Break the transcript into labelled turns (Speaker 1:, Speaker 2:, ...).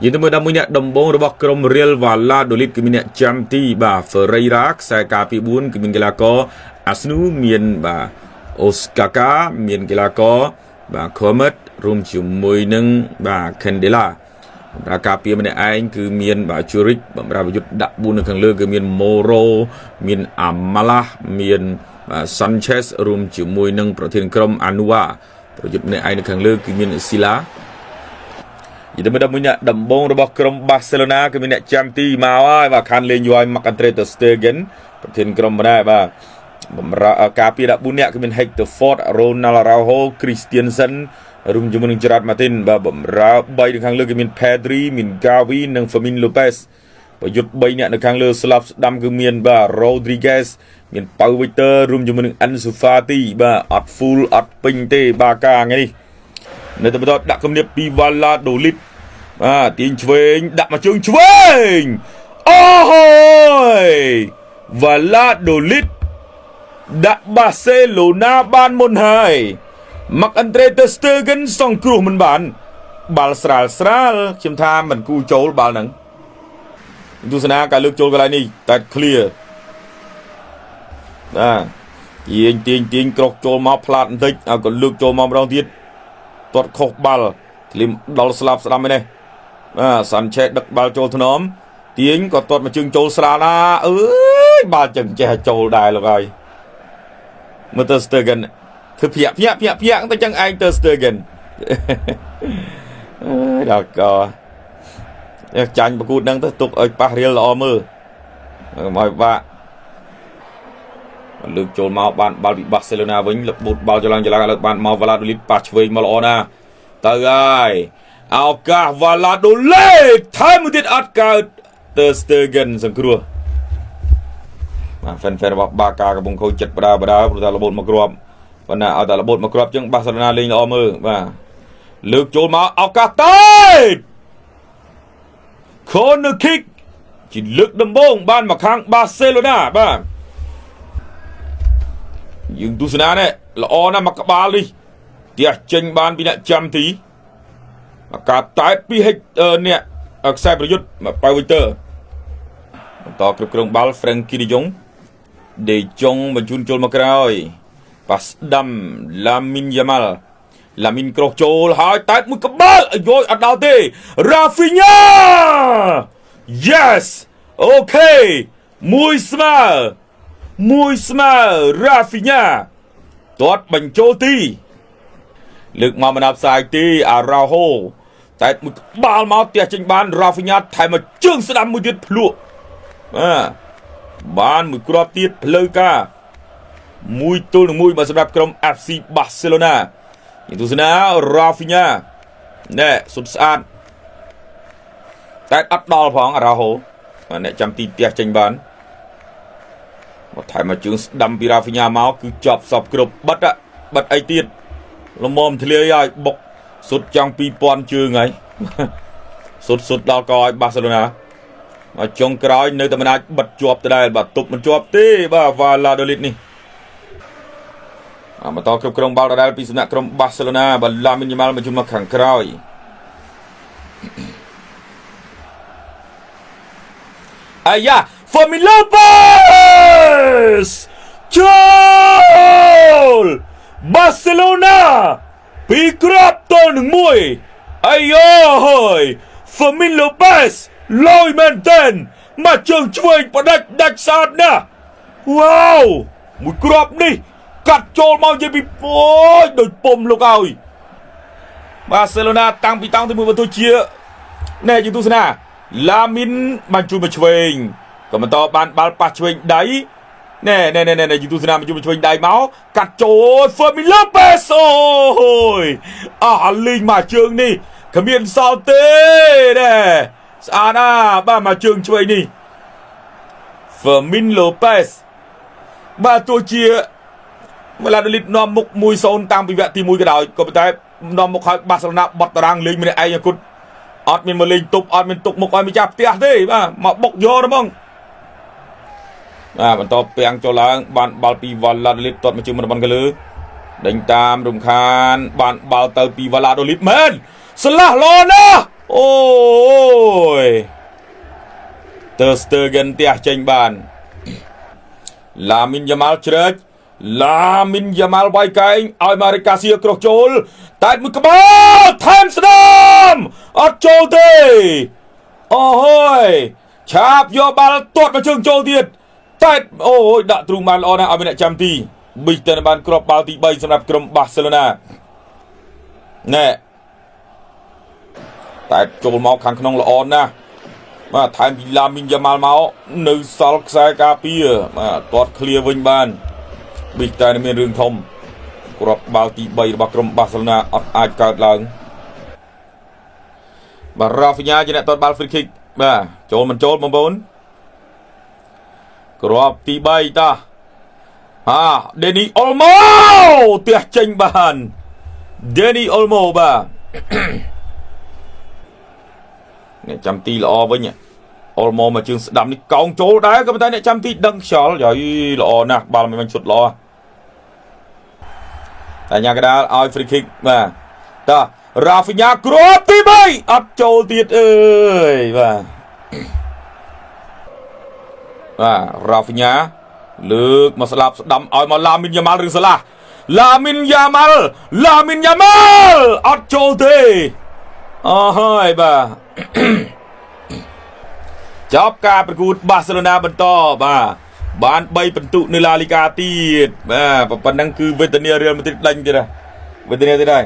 Speaker 1: យើងទៅមើលដល់មួយអ្នកដំបងរបស់ក្រុម Real Valladolid គឺមានអ្នកចាំទីបាទ Ferreira ខ្សែការពី4គឺមានកីឡាករ Asnu មានបាទ Osaka មានកីឡាករបាទ Comet រួមជាមួយនឹងបាទ Candela បម្រើការពារម្នាក់ឯងគឺមានបាទ Zurich បម្រើប្រយុទ្ធដាក់4នៅខាងលើគឺមាន Moro មាន Amala មានបាទ Sanchez រួមជាមួយនឹងប្រធានក្រុម Anua ប្រយុទ្ធម្នាក់ឯងនៅខាងលើគឺមាន Sila យល់ទៅមួយអ្នកដំបងរបស់ក្រុម Barcelona គឺមានអ្នកចាំទីមកហើយបាទខានលេងយូឲ្យ Marc-Andre ter Stegen ប្រធានក្រុមដែរបាទបម្រើការពារដាក់4អ្នកគឺមាន Hector Ford Ronald Araujo Christensen រួមជាមួយនឹង Gerard Martin បាទបម្រើ3នៅខាងលើគឺមាន Pedri មាន Gavi និង Fermin Lopez ប្រយុទ្ធ3អ្នកនៅខាងលើស្លាប់ស្ដាំគឺមានបាទ Rodriguez មាន Pau Victor រួមជាមួយនឹង Ansu Fati បាទអត់ full អត់ពេញទេបាទការថ្ងៃនេះនៅតែបន្តដាក់គំនាបពី Valladolid បាទទាញឆ្វេងដាក់មកជើងឆ្វេងអូយ Valladolid ដាក់ Barcelona បានមុនហើយ Marc-Andre ter Stegen សង្គ្រោះមិនបានបាល់ស្រាលខ្ញុំថាមិនគូចូលបាល់ហ្នឹងទស្សនាការលើកចូលកន្លែងនេះតែ clear ទាញក្រោកចូលមកផ្លាតបន្តិចឲ្យក៏លើកចូលមកម្ដងទៀតទាត់ខុសបាល់ធ្លាមដល់ស្លាប់ស្ដាំឯនេះសាន់ឆេសដឹកបាល់ចូលថ្នមទាញក៏ទាត់មកជើងចូលស្រាលណាអើយបាល់ចឹងចេះចូលដែរលោកហើយមើលទៅ Stegen ធ្វើភ្ញាក់ទៅចឹងឯងទៅ Stegen អើយដល់ក៏ចាញ់ប្រគួតហ្នឹងទៅទុកឲ្យប៉ះរៀលល្អមើលមកបាក់លើកចូលមកបានបាល់ពី Barcelona វិញលបូតបាល់ចលងលើកបានមក Valladolid ប៉ះឆ្វេងមកល្អណាទៅហើយឱកាស Valladolid ថែមមួយទៀតអត់កើត ter Stegen សង្គ្រោះបាទ fan របស់បាកាកំពុងខូចចិត្តបដាព្រោះតែរបូតមកគ្រាប់ប៉ុន្តែឲ្យតែរបូតមកគ្រាប់ចឹង Barcelona លេងល្អមើលបាទលើកចូលមកឱកាសតេត corner kick ជាលើកដំបូងបានមកខាង Barcelona បាទយើងទស្សនានេះល្អណាស់មកក្បាលនេះផ្ទះចេញបានពីអ្នកចាំទីការតែតពីអ្នកខ្សែប្រយុទ្ធប៉ៅវីទ័របន្តគ្រប់គ្រងបាល់ Frankie de Jong បញ្ជូនចូលមកក្រោយប៉ាស្ដាំ Lamine Yamal ក្រោះចូលហើយតែតមួយក្បាលអាយអត់ដល់ទេ Rafinha yes អូខេមួយស្មើ Rafinha ទាត់បញ្ចូលទីលើកមកមិនដល់ផ្សាយទី Araujo តែមួយក្បាលមកផ្ទះចេញបាន Rafinha ថែមមកជើងស្ដាំមួយទៀតភ្លក់បានមួយគ្រាប់ទៀតផ្លូវការ1-1មកសម្រាប់ក្រុម FC Barcelona យើងទស្សនា Rafinha ណែសុទ្ធស្អាតតែអត់ដល់ផង Araujo អ្នកចាំទីផ្ទះចេញបានមកថែមមកជើងស្ដាំពី Rafinha មកគឺជាប់សពគ្រប់បិទអីទៀតលំមធ្លាយឲ្យបុកសុទ្ធចង់ 2000 ជើងហើយសុទ្ធដល់កឲ្យ Barcelona មកចុងក្រោយនៅតែមិនអាចបិទជាប់ទៅដែរបាទទប់មិនជាប់ទេបាទ Valladolid នេះបន្តគ្រប់គ្រងបាល់ដដែលពីសំណាក់ក្រុម Barcelona បាទ Lamine Yamal មកជុំមកខាងក្រោយអាយ៉ា Fermin Lopez ចូល Barcelona ពីគ្រាប់ទល់នឹង1អាយ៉ូហើយ Fermin Lopez លយមែនទែនមកជើងឆ្វេងបដាច់ស្អាតណាស់វ៉ាវមួយគ្រាប់នេះកាត់ចូលមកនិយាយពីអូយដូចពុំលោកហើយ Barcelona តាំងពីតង់ទី1បន្ទូជាណែយើងទស្សនា Lamine បានជួយមកឆ្វេងក៏បន្តបានបាល់ប៉ះឆ្វេងដៃណែយើងទស្សនាមកជួយឆ្វេងដៃមកកាត់ចូល Fermin Lopez អូយលីងមកជើងនេះគ្មានសល់ទេណែស្អាតណាស់បាទមកជើងឆ្វេងនេះ Fermin Lopez បាទទោះជា Valladolid នាំមុខ 1-0 តាំងពីវគ្គទី1ក៏ដោយក៏ប៉ុន្តែនាំមុខឲ្យ Barcelona បត់តារាងលេងម្នាក់ឯងអគុតអត់មានមកលេងទប់អត់មានទុកមុខឲ្យម្ចាស់ផ្ទះទេបាទមកបុកយកហ្មងបន្តពាំងចូលឡើងបានបាល់ពី Valladolid ទាត់មកជើងរបស់កលើដេញតាមរំខានបានបាល់ទៅពី Valladolid មែនស្លាស់ល្អណាស់អូ Ter Stegen ផ្ទះចេញបាន Lamin Yamal ជ្រែក Lamin Yamal វាយកែងឲ្យម៉ារីកាសៀក្រោះចូលតែមួយក្បាលថែមស្នាមអត់ចូលទេអូហើយឆាបយកបាល់ទាត់មកជើងចូលទៀតតែអូយដាក់ទ្រូងបានល្អណាស់ឲ្យមានអ្នកចាំទីប៊ីតបានគ្រាប់បាល់ទី3សម្រាប់ក្រុមបាសេឡូណាណែតែចូលមកខាងក្នុងល្អណាស់បាទថែមពីឡាមីនយ៉ាម៉ាល់មកនៅសល់ខ្សែការពារបាទទាត់ឃ្លៀវិញបានប៊ីតែមានរឿងធំគ្រាប់បាល់ទី3របស់ក្រុមបាសេឡូណាអត់អាចកើតឡើងបាទរ៉ាហ្វីញ៉ាជាអ្នកទាត់បាល់ free kick បាទចូលមិនចូលបងប្អូនគ្រាប់ទី3តាដេនីអុលម៉ូទះចេញបានដេនីអុលម៉ូបាទអ្នកចាំទីល្អវិញអុលម៉ូមកជើងស្ដាំនេះកោងចូលដែរក៏ប៉ុន្តែអ្នកចាំទីដឹងខ្យល់យីល្អណាស់បាល់មិនឈុតល្អតែញ៉ាកដាលឲ្យ free kick បាទតារ៉ាហ្វីញ៉ាគ្រាប់ទី3អត់ចូលទៀតអើយបាទរ៉ាហ្វីញ៉ាលើកមកស្លាប់ស្ដាំឲ្យមកឡាមីនយ៉ាម៉ាល់ឬសាឡាឡាមីនយ៉ាម៉ាល់អត់ចូលទេអូហើយបាទចប់ការប្រកួតបាសេឡូណាបន្តបាទបាន3ពិន្ទុនៅឡាលីកាទៀតបាទប៉ុណ្ណឹងគឺវេទនារៀលម៉ាឌ្រីតដេញទៀតវេទនាទៀតហើយ